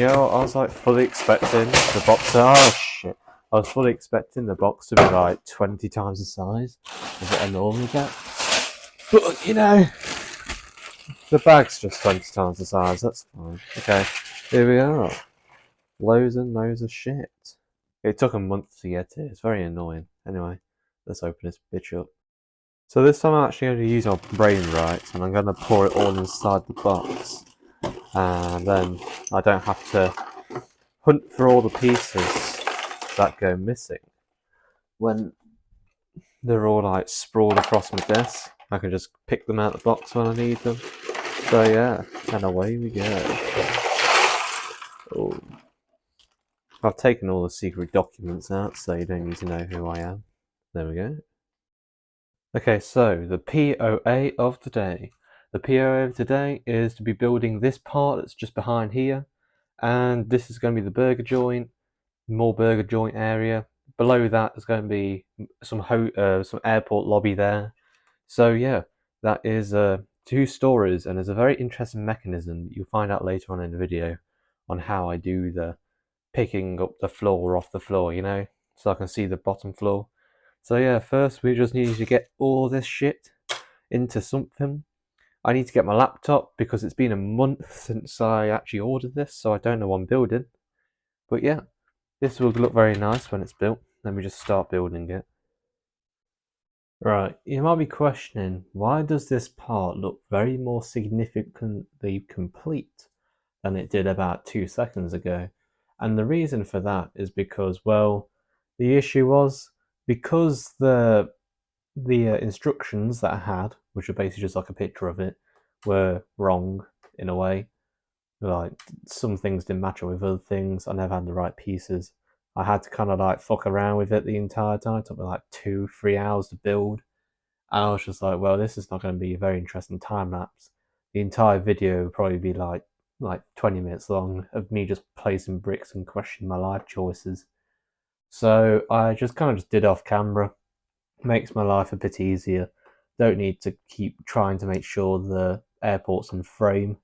I was like fully expecting the box. Oh shit! I was fully expecting the box to be like 20 times the size of what I normally get. But the bag's just 20 times the size. That's fine. Okay, here we are. Loads and loads of shit. It took a month to get it. It's very annoying. Anyway, let's open this bitch up. So this time I'm actually going to use my brain right, and I'm going to pour it all inside the box, and then I don't have to hunt for all the pieces that go missing when they're all like sprawled across my desk. I can just pick them out of the box when I need them. So yeah, and away we go. Oh, I've taken all the secret documents out, so you don't need to know who I am. There we go. Okay, so the POA of today. The POA of today is to be building this part that's just behind here, and this is going to be the burger joint, more burger joint area. Below that is going to be some airport lobby there. So yeah, that is 2 stories, and there's a very interesting mechanism that you'll find out later on in the video on how I do the picking up the floor off the floor, so I can see the bottom floor. So yeah, first we just need to get all this shit into something. I need to get my laptop because it's been a month since I actually ordered this, so I don't know what I'm building. But yeah, this will look very nice when it's built. Let me just start building it. Right, you might be questioning, why does this part look very more significantly complete than it did about 2 seconds ago? And the reason for that is because, well, the issue was because the instructions that I had, which are basically just like a picture of it, were wrong in a way. Like some things didn't match up with other things. I never had the right pieces. I had to kind of like fuck around with it the entire time. It took me like 2-3 hours to build. And I was just like, well, this is not going to be a very interesting time lapse. The entire video would probably be like 20 minutes long of me just placing bricks and questioning my life choices. So I just kind of just did off camera. Makes my life a bit easier. Don't need to keep trying to make sure the airport's in frame.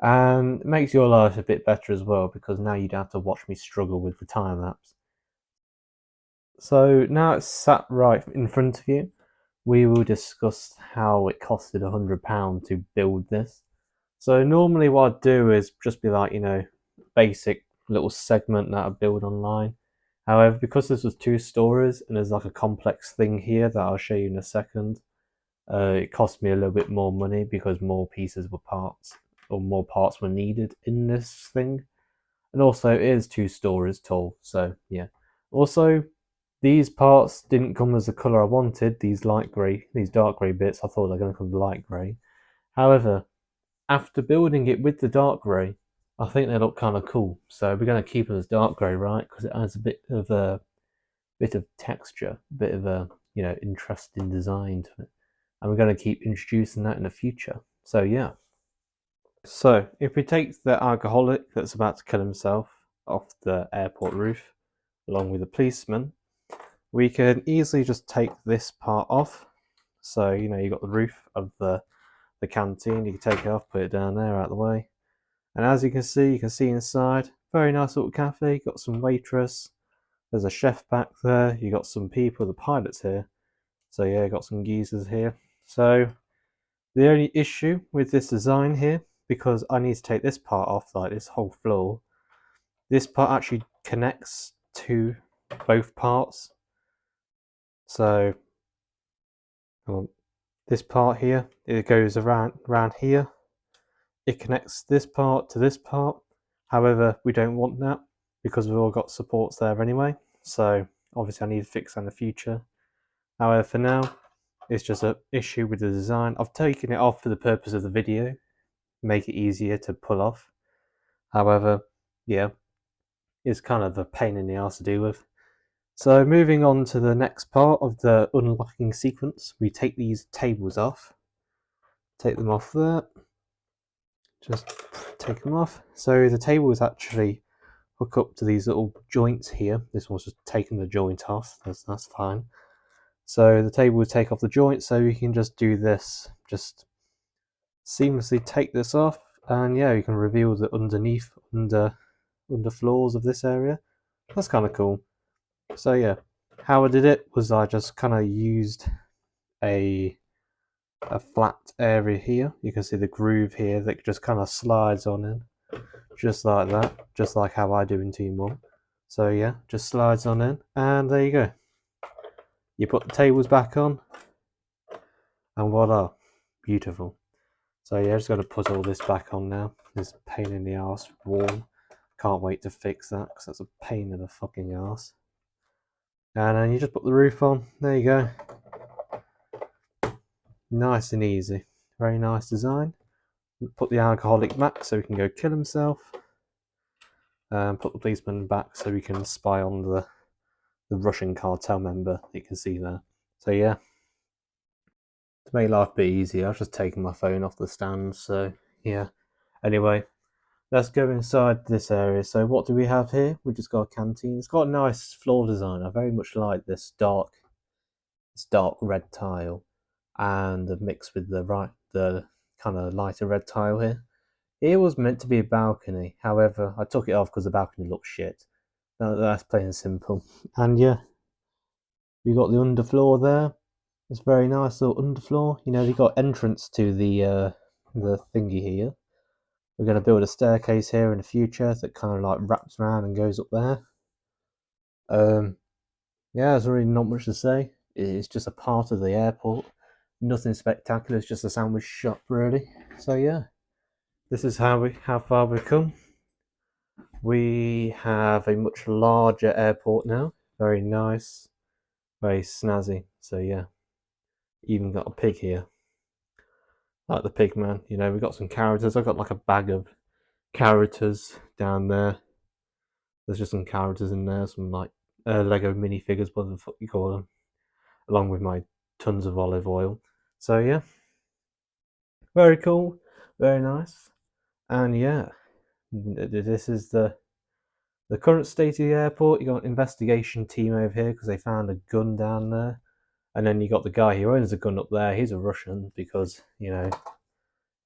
And it makes your life a bit better as well because now you don't have to watch me struggle with the time lapse. So now it's sat right in front of you. We will discuss how it costed £100 to build this. So normally what I'd do is just be like, basic little segment that I build online. However, because this was 2 stories and there's like a complex thing here that I'll show you in a second, it cost me a little bit more money because more pieces were parts, or more parts were needed in this thing. And also it is 2 stories tall, so yeah. Also, these parts didn't come as the colour I wanted, these dark grey bits, I thought they were going to come light grey. However, after building it with the dark grey, I think they look kind of cool. So we're going to keep them as dark grey, right? Because it adds a bit of texture, a bit of a interesting design to it, and we're going to keep introducing that in the future. So yeah. So if we take the alcoholic that's about to kill himself off the airport roof, along with the policeman, we can easily just take this part off. So you got the roof of the canteen. You can take it off, put it down there out of the way. And as you can see inside, very nice little cafe. Got some waitress. There's a chef back there. You got some people, the pilots here. So yeah, got some geezers here. So the only issue with this design here, because I need to take this part off, like this whole floor, this part actually connects to both parts. So this part here, it goes around here. It connects this part to this part. However, we don't want that because we've all got supports there anyway. So obviously I need to fix that in the future. However, for now, it's just an issue with the design. I've taken it off for the purpose of the video, make it easier to pull off. However, yeah, it's kind of a pain in the ass to deal with. So moving on to the next part of the unlocking sequence, we take these tables off. Take them off there. Just take them off. So the tables actually hook up to these little joints here. This one's just taking the joint off. That's fine. So the table will take off the joint, so you can just do this. Just seamlessly take this off, and yeah, you can reveal the underneath under underfloors of this area. That's kind of cool. So yeah, how I did it was I just kind of used a flat area here. You can see the groove here that just kind of slides on in, just like that, just like how I do in Team 1. So yeah, just slides on in, and there you go. You put the tables back on, and voila, beautiful. So yeah, just got to put all this back on now. This pain in the ass wall. Can't wait to fix that because that's a pain in the fucking ass. And then you just put the roof on. There you go. Nice and easy. Very nice design. Put the alcoholic back so he can go kill himself. Put the policeman back so he can spy on the Russian cartel member that you can see there. So yeah, to make life a bit easier, I've just taken my phone off the stand. So yeah. Anyway, let's go inside this area. So what do we have here? We just got a canteen. It's got a nice floor design. I very much like this dark red tile, and mixed with the kind of lighter red tile here. It was meant to be a balcony. However, I took it off because the balcony looks shit. That's plain and simple. And yeah, we got the underfloor there. It's very nice little underfloor. You know, they got entrance to the thingy here. We're going to build a staircase here in the future that kind of like wraps around and goes up there. Yeah, there's really not much to say. It's just a part of the airport. Nothing spectacular. It's just a sandwich shop, really. So yeah, this is how far we've come. We have a much larger airport now. Very nice, very snazzy. So yeah, even got a pig here, like the pig man. You know, we got some characters. I've got like a bag of characters down there. There's just some characters in there, some like Lego minifigures, what the fuck you call them, along with my tons of olive oil. So yeah, very cool, very nice, and yeah, this is the current state of the airport. You got an investigation team over here because they found a gun down there, and then you got the guy who owns the gun up there. He's a Russian because you know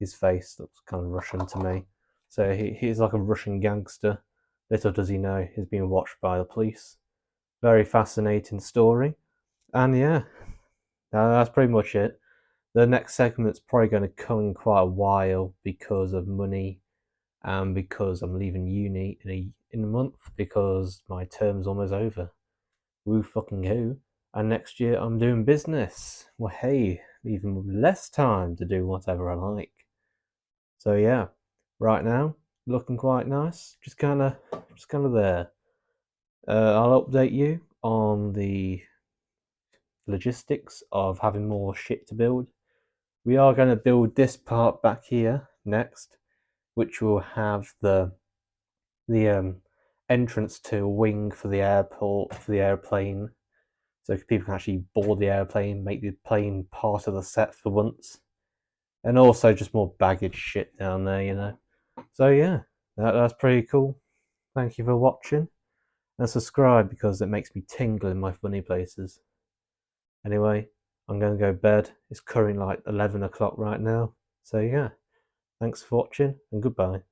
his face looks kind of Russian to me. So he's like a Russian gangster. Little does he know he's being watched by the police. Very fascinating story, and yeah, that's pretty much it. The next segment's probably going to come in quite a while because of money and because I'm leaving uni in a month because my term's almost over. Woo fucking who. And next year I'm doing business. Well, hey, even less time to do whatever I like. So yeah, right now looking quite nice. Just kind of there. I'll update you on the logistics of having more shit to build. We are going to build this part back here next, which will have the entrance to a wing for the airport for the airplane, so people can actually board the airplane, make the plane part of the set for once, and also just more baggage shit down there, you know. So yeah, that's pretty cool. Thank you for watching, and subscribe because it makes me tingle in my funny places. Anyway, I'm going to go to bed. It's currently like 11 o'clock right now. So yeah, thanks for watching and goodbye.